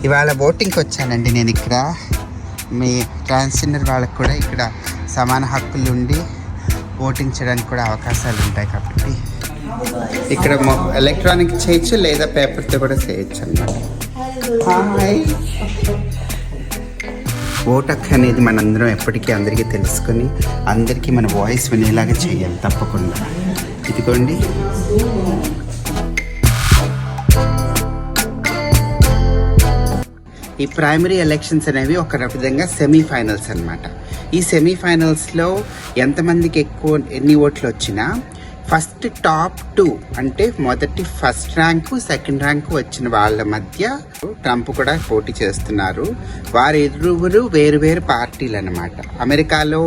ఇవాళ ఓటింగ్కి వచ్చానండి నేను. ఇక్కడ మీ ట్రాన్స్జెండర్ వాళ్ళకు కూడా ఇక్కడ సమాన హక్కులు ఉండి ఓటింగ్ చేయడానికి కూడా అవకాశాలు ఉంటాయి కాబట్టి ఇక్కడ ఎలక్ట్రానిక్ చేయొచ్చు లేదా పేపర్తో కూడా చేయొచ్చు అన్నమాట. ఓట్ హక్కు అనేది మనందరం ఎప్పటికీ అందరికీ తెలుసుకొని అందరికీ మన వాయిస్ వినేలాగా చేయాలి తప్పకుండా. ఇదిగోండి, ఈ ప్రైమరీ ఎలక్షన్స్ అనేవి ఒక విధంగా సెమీఫైనల్స్ అన్నమాట. ఈ సెమీఫైనల్స్లో ఎంతమందికి ఎన్ని ఓట్లు వచ్చినా ఫస్ట్ టాప్ 2 అంటే మొదటి ఫస్ట్ ర్యాంకు సెకండ్ ర్యాంకు వచ్చిన వాళ్ళ మధ్య ట్రంప్ కూడా పోటీ చేస్తున్నారు. వారిరువురు వేరు పార్టీలు అన్నమాట. అమెరికాలో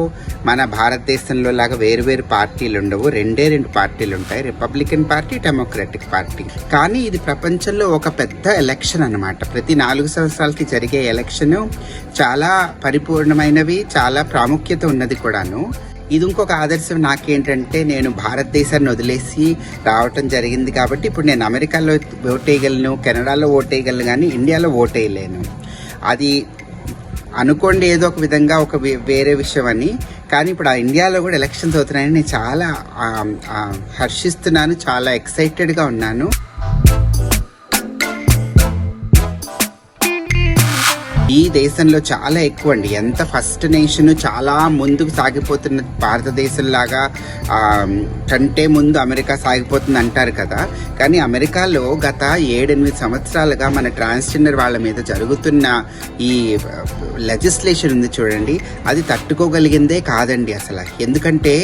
మన భారతదేశంలో లాగా వేరు పార్టీలు ఉండవు. రెండే 2 పార్టీలు ఉంటాయి, రిపబ్లికన్ పార్టీ, డెమోక్రటిక్ పార్టీ. కానీ ఇది ప్రపంచంలో ఒక పెద్ద ఎలక్షన్ అన్నమాట. ప్రతి 4 సంవత్సరాలకి జరిగే ఎలక్షన్ చాలా పరిపూర్ణమైనవి, చాలా ప్రాముఖ్యత ఉన్నది కూడాను. ఇది ఇంకొక ఆదర్శం నాకేంటంటే, నేను భారతదేశాన్ని వదిలేసి రావటం జరిగింది కాబట్టి ఇప్పుడు నేను అమెరికాలో ఓటేయగలను, కెనడాలో ఓటేయగలను, కానీ ఇండియాలో ఓటేయలేను. అది అనుకోండి ఏదో ఒక విధంగా ఒక వేరే విషయం అని. కానీ ఇప్పుడు ఆ ఇండియాలో కూడా ఎలక్షన్స్ అవుతున్నాయని నేను చాలా హర్షిస్తున్నాను, చాలా ఎక్సైటెడ్గా ఉన్నాను. ఈ దేశంలో చాలా ఎక్కువ అండి. ఎంత ఫస్ట్ నేషన్ చాలా ముందుకు సాగిపోతున్న భారతదేశం లాగా కంటే ముందు అమెరికా సాగిపోతుంది అంటారు కదా. కానీ అమెరికాలో గత 7-8 సంవత్సరాలుగా మన ట్రాన్స్జెండర్ వాళ్ళ మీద జరుగుతున్న ఈ లెజిస్లేషన్ ఉంది చూడండి, అది తట్టుకోగలిగిందే కాదండి అసలు. ఎందుకంటే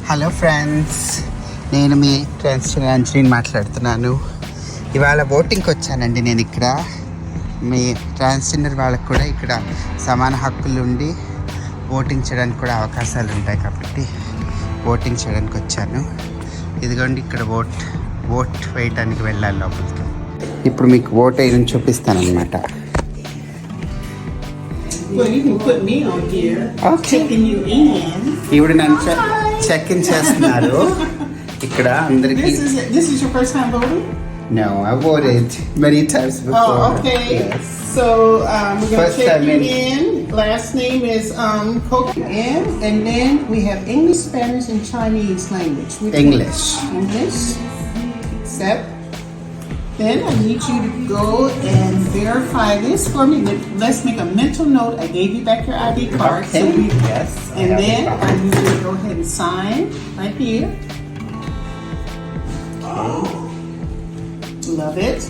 హలో ఫ్రెండ్స్, నేను మీ ట్రాన్స్జెండర్ అంజలిని మాట్లాడుతున్నాను. ఇవాళ ఓటింగ్కి వచ్చానండి నేను. ఇక్కడ మీ ట్రాన్స్జెండర్ వాళ్ళకు కూడా ఇక్కడ సమాన హక్కులు ఉండి ఓటింగ్ చేయడానికి కూడా అవకాశాలు ఉంటాయి కాబట్టి ఓటింగ్ చేయడానికి వచ్చాను. ఇదిగోండి, ఇక్కడ ఓట్ వేయడానికి వెళ్ళాలి లోపలికి. ఇప్పుడు మీకు ఓట్ వేయడం చూపిస్తాను అనమాట. ఇప్పుడు నన్ను చెక్ ఇన్ చేస్తున్నారు ఇక్కడ అందరికి. This is your first time voting? No, I voted many times before. Oh, okay. Yes. So we're going to check you in. Last name is Coke in, and then we have English, Spanish, and Chinese language. English. Accept. Then I need you to go and verify this for me. Let's make a mental note. I gave you back your ID card. Okay. Yes. And then I need you to go ahead and sign right here. Love it.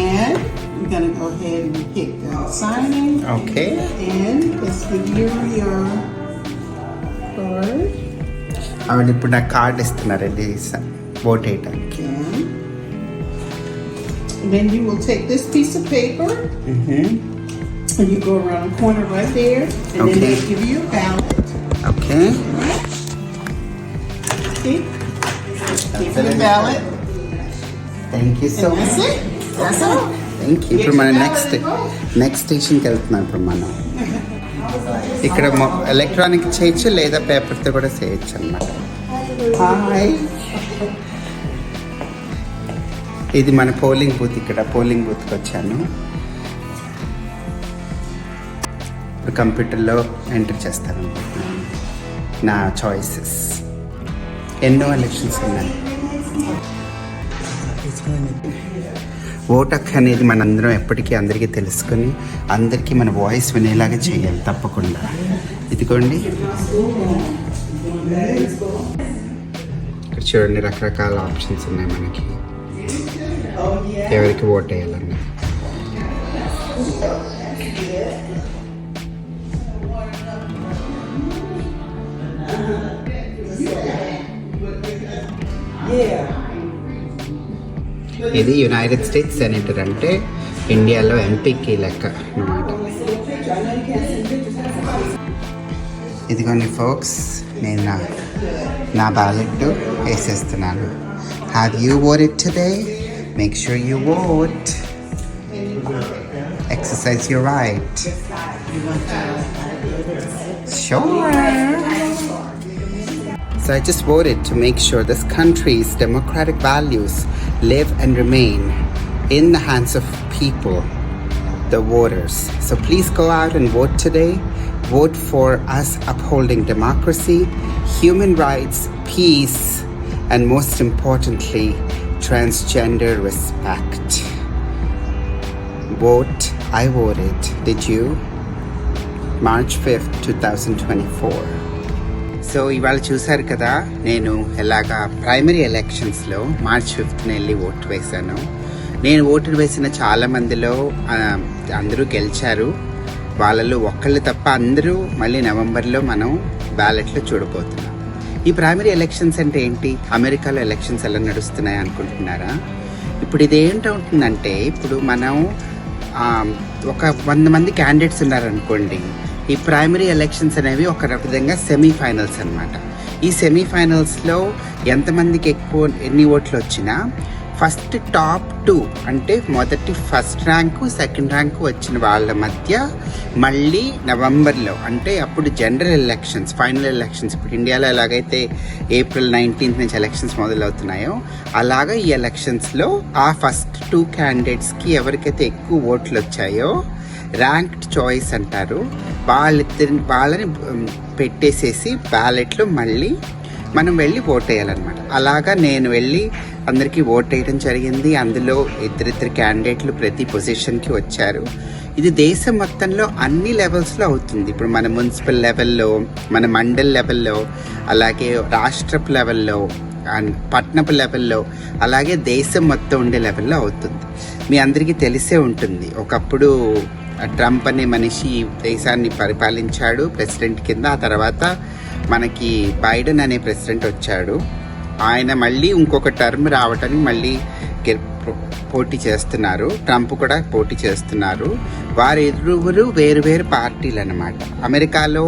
And we're going to go ahead and hit signing. Okay. And let's give you your card. అవును, ఇప్పుడు నాకు card ఇస్తున్నారండి vote వేయడానికి. Then you will take this piece of paper and you go around the corner right there, and then they give you a ballot. Okay. See? Give you a ballot. Thank you so That's much. it. That's all. Thank you. ఇప్పుడు మనం next స్టేషన్కి వెళ్తున్నాం. ఇప్పుడు మనం ఇక్కడ electronic చేయొచ్చు లేదా పేపర్తో కూడా చేయొచ్చు అన్నమాట. హాయ్, ఇది మన పోలింగ్ బూత్. ఇక్కడ పోలింగ్ బూత్కి వచ్చాను. ఇప్పుడు కంప్యూటర్లో ఎంటర్ చేస్తాను నా చాయిసెస్. ఎన్నో ఎలక్షన్స్ ఉన్నాయి. ఓట్ హక్కు అనేది మనందరం ఎప్పటికీ అందరికీ తెలుసుకొని అందరికీ మన వాయిస్ వినేలాగా చేయాలి తప్పకుండా. ఇదిగోండి, ఇక్కడ చూడండి, రకరకాల ఆప్షన్స్ ఉన్నాయి మనకి ఎవరికి ఓట్ వేయాలన్నా. ఇది యునైటెడ్ స్టేట్స్ సెనేటర్, అంటే ఇండియాలో ఎంపీకి లెక్క అన్నమాట. ఇదిగోండి ఫోక్స్, నేను నా బ్యాలెట్ వేసేస్తున్నాను. Have you voted today? Make sure you vote. Exercise your right. Sure. So I just voted to make sure this country's democratic values live and remain in the hands of people, the voters. So please go out and vote today. Vote for us upholding democracy, human rights, peace, and most importantly, transgender respect. Vote. I voted. Did you? March 5th, 2024. So ఇవాళ చూసారు కదా, నేను ఎలాగా primary ఎలక్షన్స్లో March 5th వెళ్ళి vote వేశాను. నేను vote వేసిన చాలామందిలో అందరూ గెలిచారు. వాళ్ళలో ఒక్కళ్ళు తప్ప అందరూ మళ్ళీ నవంబర్లో మనం బ్యాలెట్లో చూడబోతున్నాం. ఈ ప్రైమరీ ఎలక్షన్స్ అంటే ఏంటి? అమెరికాలో ఎలక్షన్స్ ఎలా నడుస్తున్నాయి అనుకుంటున్నారా? ఇప్పుడు ఇది ఏంటవుతుందంటే, ఇప్పుడు మనం ఒక 100 మంది క్యాండిడేట్స్ ఉన్నారనుకోండి. ఈ ప్రైమరీ ఎలక్షన్స్ అనేవి ఒక విధంగా సెమీఫైనల్స్ అన్నమాట. ఈ సెమీఫైనల్స్లో ఎంతమందికి ఎన్ని ఓట్లు వచ్చినా ఫస్ట్ టాప్ 2 అంటే ఫస్ట్ ర్యాంకు సెకండ్ ర్యాంకు వచ్చిన వాళ్ళ మధ్య మళ్ళీ నవంబర్లో, అంటే అప్పుడు జనరల్ ఎలక్షన్స్, ఫైనల్ ఎలక్షన్స్. ఇప్పుడు ఇండియాలో ఎలాగైతే April 19th నుంచి ఎలక్షన్స్ మొదలవుతున్నాయో అలాగా ఈ ఎలక్షన్స్లో ఆ ఫస్ట్ 2 క్యాండిడేట్స్కి ఎవరికైతే ఎక్కువ ఓట్లు వచ్చాయో ర్యాంక్డ్ చాయిస్ అంటారు, వాళ్ళని పెట్టేసేసి బ్యాలెట్లో మళ్ళీ మనం వెళ్ళి ఓట్ వేయాలన్నమాట. అలాగా నేను వెళ్ళి అందరికీ ఓట్ వేయడం జరిగింది. అందులో ఇద్దరిద్దరు క్యాండిడేట్లు ప్రతి పొజిషన్కి వచ్చారు. ఇది దేశం మొత్తంలో అన్ని లెవెల్స్లో అవుతుంది. ఇప్పుడు మన మున్సిపల్ లెవెల్లో, మన మండల్ లెవెల్లో, అలాగే రాష్ట్రపు లెవెల్లో, పట్టణపు లెవెల్లో, అలాగే దేశం మొత్తం ఉండే లెవెల్లో అవుతుంది. మీ అందరికీ తెలిసే ఉంటుంది, ఒకప్పుడు ట్రంప్ అనే మనిషి దేశాన్ని పరిపాలించాడు ప్రెసిడెంట్ కింద. ఆ తర్వాత మనకి బైడెన్ అనే ప్రెసిడెంట్ వచ్చాడు. ఆయన మళ్ళీ ఇంకొక టర్మ్ రావటానికి మళ్ళీ పోటీ చేస్తున్నారు. ట్రంప్ కూడా పోటీ చేస్తున్నారు. వారిరువురు వేరు పార్టీలు అన్నమాట. అమెరికాలో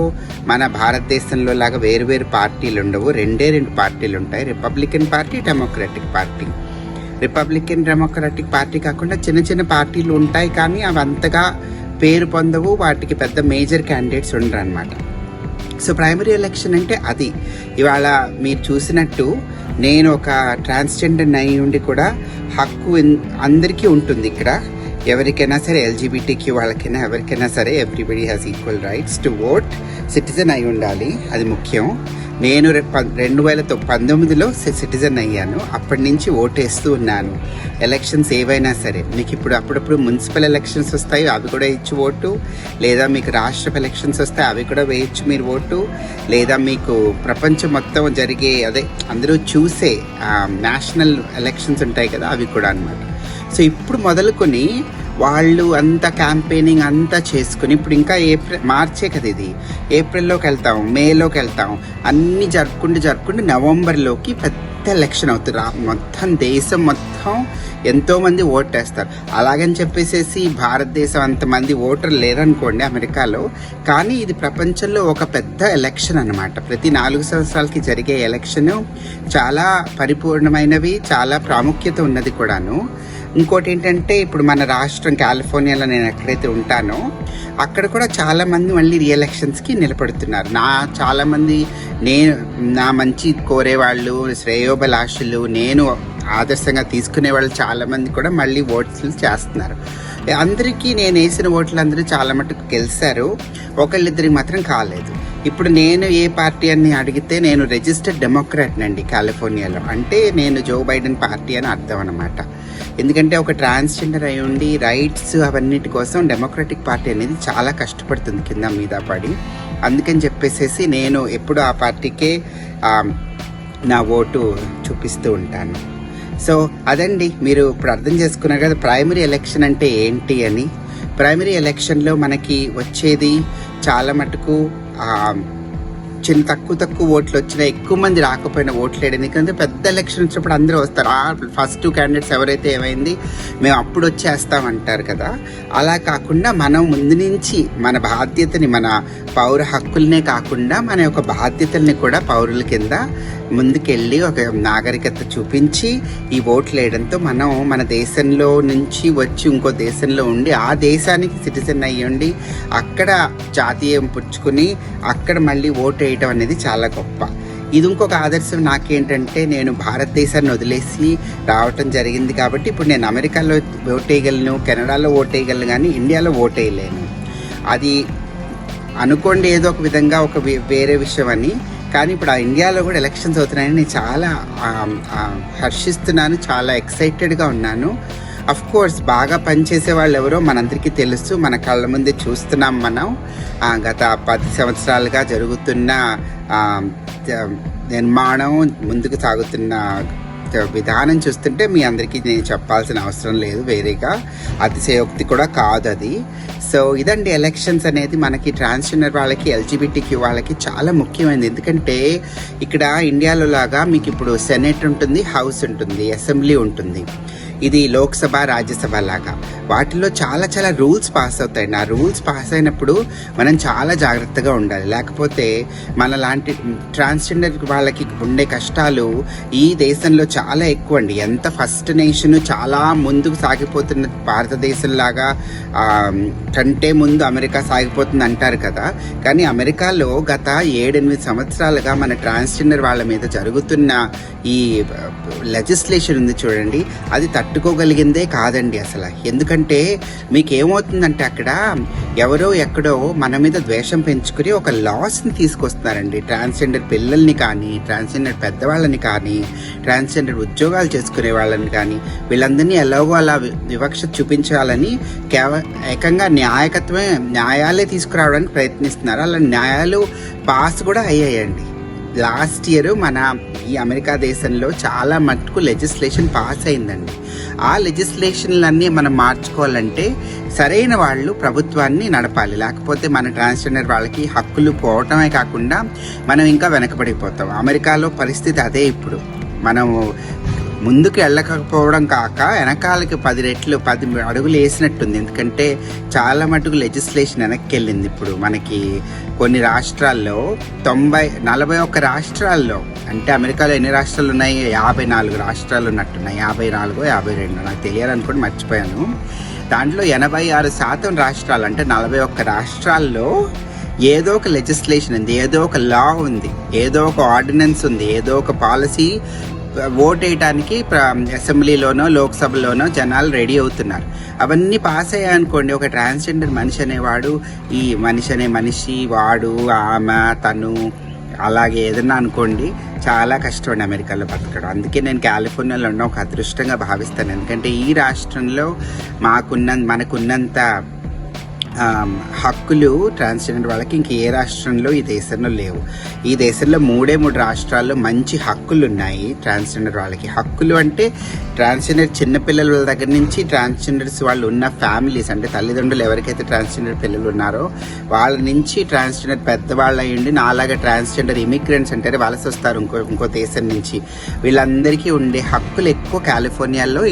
మన భారతదేశంలో లాగా వేరు పార్టీలు ఉండవు. 2 పార్టీలు ఉంటాయి, Republican party, democratic party. Republican democratic party కాకుండా చిన్న పార్టీలు ఉంటాయి, కానీ అవి అంతగా పేరు పొందవు. వాటికి పెద్ద మేజర్ క్యాండిడేట్స్ ఉండరు అనమాట. సో ప్రైమరీ ఎలక్షన్ అంటే అది. ఇవాళ మీరు చూసినట్టు నేను ఒక ట్రాన్స్జెండర్ అయి ఉండి కూడా హక్కు అందరికీ ఉంటుంది ఇక్కడ. ఎవరికైనా సరే, ఎల్జీబీటీక్యూ వాళ్ళకైనా ఎవరికైనా సరే, everybody has equal rights to vote. Citizen అయి ఉండాలి, అది ముఖ్యం. నేను 2019లో సిటిజన్ అయ్యాను. అప్పటి నుంచి ఓటేస్తూ ఉన్నాను. ఎలక్షన్స్ ఏవైనా సరే, మీకు ఇప్పుడు అప్పుడప్పుడు మున్సిపల్ ఎలక్షన్స్ వస్తాయి, అవి కూడా వేయచ్చు ఓటు. లేదా మీకు రాష్ట్రపు ఎలక్షన్స్ వస్తాయి, అవి కూడా వేయచ్చు మీరు ఓటు. లేదా మీకు ప్రపంచం మొత్తం జరిగే, అదే అందరూ చూసే నేషనల్ ఎలక్షన్స్ ఉంటాయి కదా, అవి కూడా అన్నమాట. సో ఇప్పుడు మొదలుకొని వాళ్ళు అంతా క్యాంపెయినింగ్ అంతా చేసుకుని, ఇప్పుడు ఇంకా మార్చే కదా ఇది, ఏప్రిల్లోకి వెళ్తాం, మేలోకి వెళ్తాం, అన్నీ జరుపుకుంటూ నవంబర్లోకి పెద్ద ఎలక్షన్ అవుతుంది. మొత్తం దేశం మొత్తం ఎంతోమంది ఓటేస్తారు. అలాగని చెప్పేసి భారతదేశం అంతమంది ఓటర్లు లేరనుకోండి అమెరికాలో, కానీ ఇది ప్రపంచంలో ఒక పెద్ద ఎలక్షన్ అన్నమాట. ప్రతి 4 సంవత్సరాలకి జరిగే ఎలక్షన్ చాలా పరిపూర్ణమైనవి, చాలా ప్రాముఖ్యత ఉన్నది కూడాను. ఇంకోటి ఏంటంటే, ఇప్పుడు మన రాష్ట్రం కాలిఫోర్నియాలో నేను ఎక్కడైతే ఉంటానో అక్కడ కూడా చాలామంది మళ్ళీ రీఎలక్షన్స్కి నిలబడుతున్నారు. చాలామంది నా మంచి కోరేవాళ్ళు, శ్రేయోభిలాషులు, నేను ఆదర్శంగా తీసుకునే వాళ్ళు చాలామంది కూడా మళ్ళీ ఓట్లు చేస్తున్నారు. అందరికీ నేను వేసిన ఓట్లు అందరూ చాలా మటుకు గెలిచారు, ఒకళ్ళిద్దరికి మాత్రం కాలేదు. ఇప్పుడు నేను ఏ పార్టీ అని అడిగితే నేను రిజిస్టర్డ్ డెమోక్రాట్ నండి కాలిఫోర్నియాలో. అంటే నేను జో బైడెన్ పార్టీ అని అర్థం అన్నమాట. ఎందుకంటే ఒక ట్రాన్స్జెండర్ అయి ఉండి రైట్స్ అవన్నిటి కోసం డెమోక్రటిక్ పార్టీ అనేది చాలా కష్టపడుతుంది కింద మీద పడి. అందుకని చెప్పేసి నేను ఎప్పుడు ఆ పార్టీకే నా ఓటు చూపిస్తూ ఉంటాను. సో అదండి, మీరు ఇప్పుడు అర్థం చేసుకున్నారు కదా ప్రైమరీ ఎలక్షన్ అంటే ఏంటి అని. ప్రైమరీ ఎలక్షన్లో మనకి వచ్చేది చాలా మటుకు చిన్న తక్కువ ఓట్లు వచ్చినా ఎక్కువ మంది రాకపోయినా ఓట్లు వేయడం, ఎందుకంటే పెద్ద ఎలక్షన్ వచ్చినప్పుడు అందరూ వస్తారు. ఫస్ట్ 2 క్యాండిడేట్స్ ఎవరైతే ఏమైంది మేము అప్పుడు వచ్చేస్తామంటారు కదా. అలా కాకుండా మనం ముందు నుంచి మన బాధ్యతని, మన పౌర హక్కులనే కాకుండా మన యొక్క బాధ్యతల్ని కూడా పౌరుల కింద ముందుకెళ్ళి ఒక నాగరికత చూపించి ఈ ఓట్లు వేయడంతో మనం మన దేశంలో నుంచి వచ్చి ఇంకో దేశంలో ఉండి ఆ దేశానికి సిటిజన్ అయ్యండి అక్కడ జాతీయం పుచ్చుకుని అక్కడ మళ్ళీ ఓటు వేయడం అనేది చాలా గొప్ప. ఇది ఇంకొక ఆదర్శం నాకేంటంటే, నేను భారతదేశాన్ని వదిలేసి రావటం జరిగింది కాబట్టి ఇప్పుడు నేను అమెరికాలో ఓటు వేయగలను, కెనడాలో ఓటు వేయగలను, కానీ ఇండియాలో ఓటు వేయలేను. అది అనుకోండి ఏదో ఒక విధంగా ఒక వేరే విషయం అని. కానీ ఇప్పుడు ఆ ఇండియాలో కూడా ఎలక్షన్స్ అవుతున్నాయని నేను చాలా హర్షిస్తున్నాను, చాలా ఎక్సైటెడ్గా ఉన్నాను. అఫ్ కోర్స్ బాగా పనిచేసే వాళ్ళు ఎవరో మనందరికీ తెలుసు, మన కళ్ళ ముందే చూస్తున్నాం. మనం గత 10 సంవత్సరాలుగా జరుగుతున్న నిర్మాణం, ముందుకు సాగుతున్న విధానం చూస్తుంటే మీ అందరికీ నేను చెప్పాల్సిన అవసరం లేదు, వేరేగా అతిశయోక్తి కూడా కాదు అది. సో ఇదండి ఎలక్షన్స్ అనేది మనకి ట్రాన్స్జెండర్ వాళ్ళకి, ఎల్జిబిటిక్యూ వాళ్ళకి చాలా ముఖ్యమైనది. ఎందుకంటే ఇక్కడ ఇండియాలో లాగా మీకు ఇప్పుడు సెనెట్ ఉంటుంది, హౌస్ ఉంటుంది, అసెంబ్లీ ఉంటుంది. ఇది లోక్సభ, రాజ్యసభ లాగా వాటిలో చాలా చాలా రూల్స్ పాస్ అవుతాయండి. ఆ రూల్స్ పాస్ అయినప్పుడు మనం చాలా జాగ్రత్తగా ఉండాలి. లేకపోతే మన లాంటి ట్రాన్స్జెండర్ వాళ్ళకి ఉండే కష్టాలు ఈ దేశంలో చాలా ఎక్కువ అండి. ఎంత ఫస్ట్ నేషన్ చాలా ముందుకు సాగిపోతున్న భారతదేశంలాగా కంటే ముందు అమెరికా సాగిపోతుంది అంటారు కదా. కానీ అమెరికాలో గత 7-8 సంవత్సరాలుగా మన ట్రాన్స్జెండర్ వాళ్ళ మీద జరుగుతున్న ఈ లెజిస్లేషన్ ఉంది చూడండి, అది తట్టుకోగలిగిందే కాదండి అసలు. ఎందుకంటే మీకు ఏమవుతుందంటే అక్కడ ఎవరో ఎక్కడో మన మీద ద్వేషం పెంచుకుని ఒక లాస్ని తీసుకొస్తున్నారండి. ట్రాన్స్జెండర్ పిల్లల్ని కానీ, ట్రాన్స్జెండర్ పెద్దవాళ్ళని కానీ, ట్రాన్స్జెండర్ ఉద్యోగాలు చేసుకునే వాళ్ళని కానీ, వీళ్ళందరినీ ఎలాగో అలా వివక్ష చూపించాలని ఏకంగా న్యాయాలే తీసుకురావడానికి ప్రయత్నిస్తున్నారు. అలా న్యాయాలు పాస్ కూడా అయ్యాయండి. లాస్ట్ ఇయర్ మన ఈ అమెరికా దేశంలో చాలా మటుకు లెజిస్లేషన్ పాస్ అయిందండి. ఆ లెజిస్లేషన్లన్నీ మనం మార్చుకోవాలంటే సరైన వాళ్ళు ప్రభుత్వాన్ని నడపాలి. లేకపోతే మన ట్రాన్స్జెండర్ వాళ్ళకి హక్కులు పోవటమే కాకుండా మనం ఇంకా వెనకబడిపోతాం. అమెరికాలో పరిస్థితి అదే. ఇప్పుడు మనం ముందుకు వెళ్ళకపోవడం కాక వెనకాలకి 10 అడుగులు వేసినట్టుంది. ఎందుకంటే చాలా మటుకు లెజిస్లేషన్ వెనక్కి వెళ్ళింది. ఇప్పుడు మనకి కొన్ని రాష్ట్రాల్లో 41 రాష్ట్రాల్లో, అంటే అమెరికాలో ఎన్ని రాష్ట్రాలు ఉన్నాయి, 54 రాష్ట్రాలు ఉన్నట్టున్నాయి. 54, 52 నాకు తెలియాలనుకోండి, మర్చిపోయాను. దాంట్లో 86% రాష్ట్రాలు, అంటే 41 రాష్ట్రాల్లో ఏదో ఒక లెజిస్లేషన్ ఉంది, ఏదో ఒక లా ఉంది, ఏదో ఒక ఆర్డినెన్స్ ఉంది, ఏదో ఒక పాలసీ ఓట్ వేయడానికి అసెంబ్లీలోనో లోక్సభలోనో జనాలు రెడీ అవుతున్నారు. అవన్నీ పాస్ అయ్యాయనుకోండి, ఒక ట్రాన్స్జెండర్ మనిషి అనేవాడు, ఈ మనిషి వాడు, ఆమె, తను, అలాగే ఏదన్నా అనుకోండి, చాలా కష్టం అండి అమెరికాలో బతకడం. అందుకే నేను కాలిఫోర్నియాలో ఉన్న ఒక అదృష్టంగా భావిస్తాను. ఎందుకంటే ఈ రాష్ట్రంలో మనకున్నంత హక్కులు ట్రాన్స్జెండర్ వాళ్ళకి ఇంక ఏ రాష్ట్రంలో ఈ దేశంలో లేవు. ఈ దేశంలో 3 రాష్ట్రాల్లో మంచి హక్కులు ఉన్నాయి ట్రాన్స్జెండర్ వాళ్ళకి. హక్కులు అంటే ట్రాన్స్జెండర్ చిన్నపిల్లల దగ్గర నుంచి ట్రాన్స్జెండర్స్ వాళ్ళు ఉన్న ఫ్యామిలీస్, అంటే తల్లిదండ్రులు ఎవరికైతే ట్రాన్స్జెండర్ పిల్లలు ఉన్నారో వాళ్ళ నుంచి ట్రాన్స్జెండర్ పెద్దవాళ్ళు అయ్యండి, నాలాగా ట్రాన్స్జెండర్ ఇమిగ్రెంట్స్ అంటే వలస వస్తారు ఇంకో దేశం నుంచి, వీళ్ళందరికీ ఉండే హక్కులు ఎక్కువ కాలిఫోర్నియాలో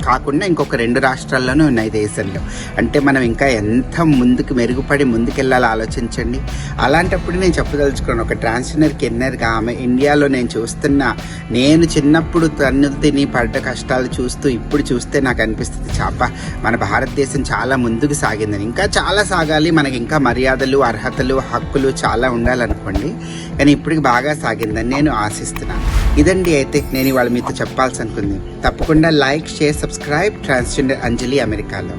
కాకుండా ఇంకొక 2 రాష్ట్రాల్లోనూ ఉన్నాయి దేశంలో. అంటే మనం ఇంకా ఎంత మెరుగుపడి ముందుకెళ్ళాలో ఆలోచించండి. అలాంటప్పుడు నేను చెప్పదలుచుకున్నాను, ఒక ట్రాన్స్జెండర్ కిన్నర్గా ఆమె ఇండియాలో నేను చిన్నప్పుడు తన్నులు తిని పడ్డ కష్టాలు చూస్తూ ఇప్పుడు చూస్తే నాకు అనిపిస్తుంది, మన భారతదేశం చాలా ముందుకు సాగిందని. ఇంకా చాలా సాగాలి, మనకి ఇంకా మర్యాదలు, అర్హతలు, హక్కులు చాలా ఉండాలనుకోండి. కానీ ఇప్పటికి బాగా సాగిందని నేను ఆశిస్తున్నాను. ఇదండి అయితే నేను ఇవాళ మీతో చెప్పాల్సి అనుకుంది. తప్పకుండా లైక్, షేర్, సబ్స్క్రైబ్ ట్రాన్స్జెండర్ అంజలి అమెరికాలో.